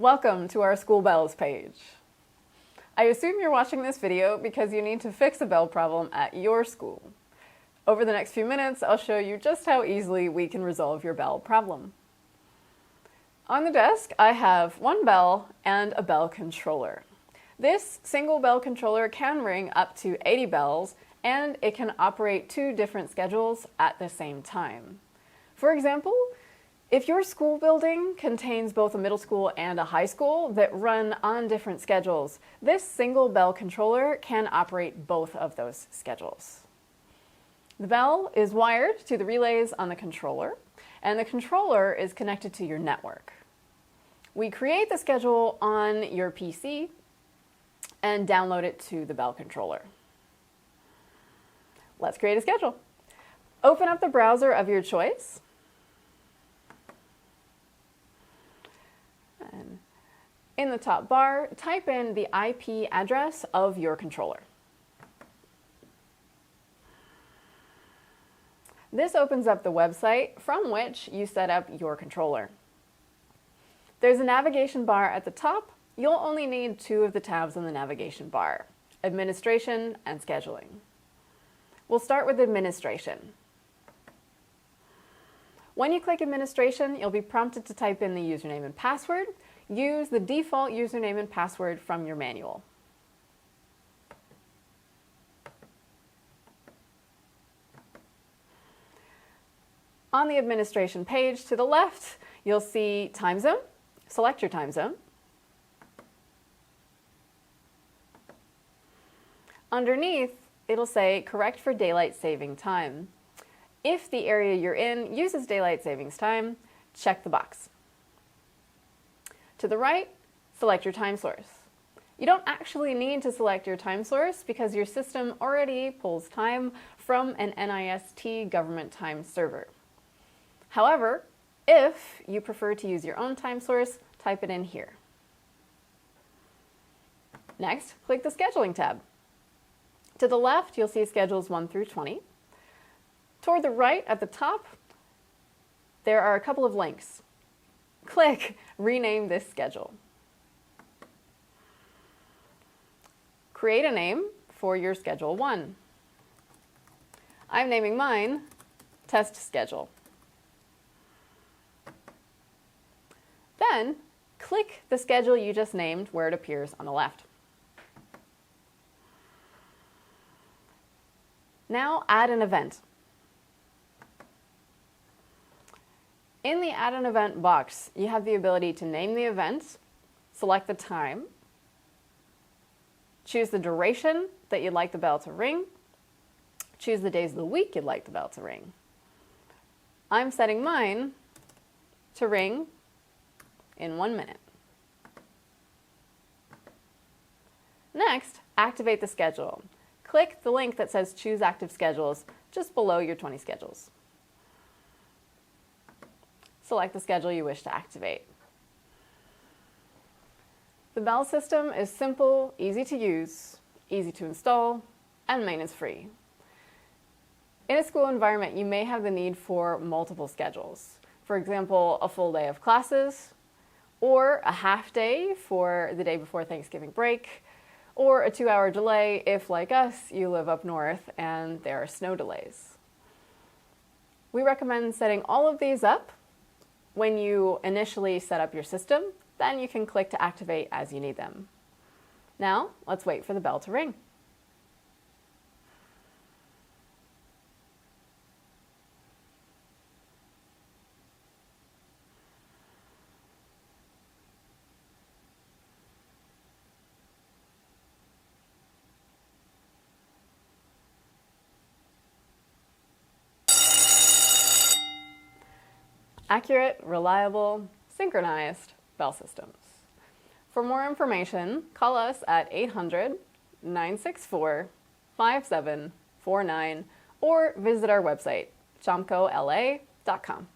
Welcome to our school bells page. I assume you're watching this video because you need to fix a bell problem at your school. Over the next few minutes, I'll show you just how easily we can resolve your bell problem. On the desk, I have one bell and a bell controller. This single bell controller can ring up to 80 bells, and it can operate two different schedules at the same time. For example, if your school building contains both a middle school and a high school that run on different schedules, this single bell controller can operate both of those schedules. The bell is wired to the relays on the controller, and the controller is connected to your network. We create the schedule on your PC and download it to the bell controller. Let's create a schedule. Open up the browser of your choice. And in the top bar, type in the IP address of your controller. This opens up the website from which you set up your controller. There's a navigation bar at the top. You'll only need two of the tabs on the navigation bar: Administration and Scheduling. We'll start with Administration. When you click Administration, you'll be prompted to type in the username and password. Use the default username and password from your manual. On the administration page to the left, you'll see Time Zone. Select your time zone. Underneath, it'll say Correct for Daylight Saving Time. If the area you're in uses daylight savings time, check the box. To the right, select your time source. You don't actually need to select your time source because your system already pulls time from an NIST government time server. However, if you prefer to use your own time source, type it in here. Next, click the Scheduling tab. To the left, you'll see schedules 1 through 20. Toward the right at the top, there are a couple of links. Click Rename this schedule. Create a name for your Schedule 1. I'm naming mine Test Schedule. Then, click the schedule you just named where it appears on the left. Now add an event. In the Add an Event box, you have the ability to name the event, select the time, choose the duration that you'd like the bell to ring, choose the days of the week you'd like the bell to ring. I'm setting mine to ring in 1 minute. Next, activate the schedule. Click the link that says Choose Active Schedules just below your 20 schedules. Select the schedule you wish to activate. The bell system is simple, easy to use, easy to install, and maintenance free. In a school environment, you may have the need for multiple schedules. For example, a full day of classes, or a half day for the day before Thanksgiving break, or a 2-hour delay if, like us, you live up north and there are snow delays. We recommend setting all of these up when you initially set up your system. Then you can click to activate as you need them. Now, let's wait for the bell to ring. Accurate, reliable, synchronized bell systems. For more information, call us at 800-964-5749 or visit our website, chomcola.com.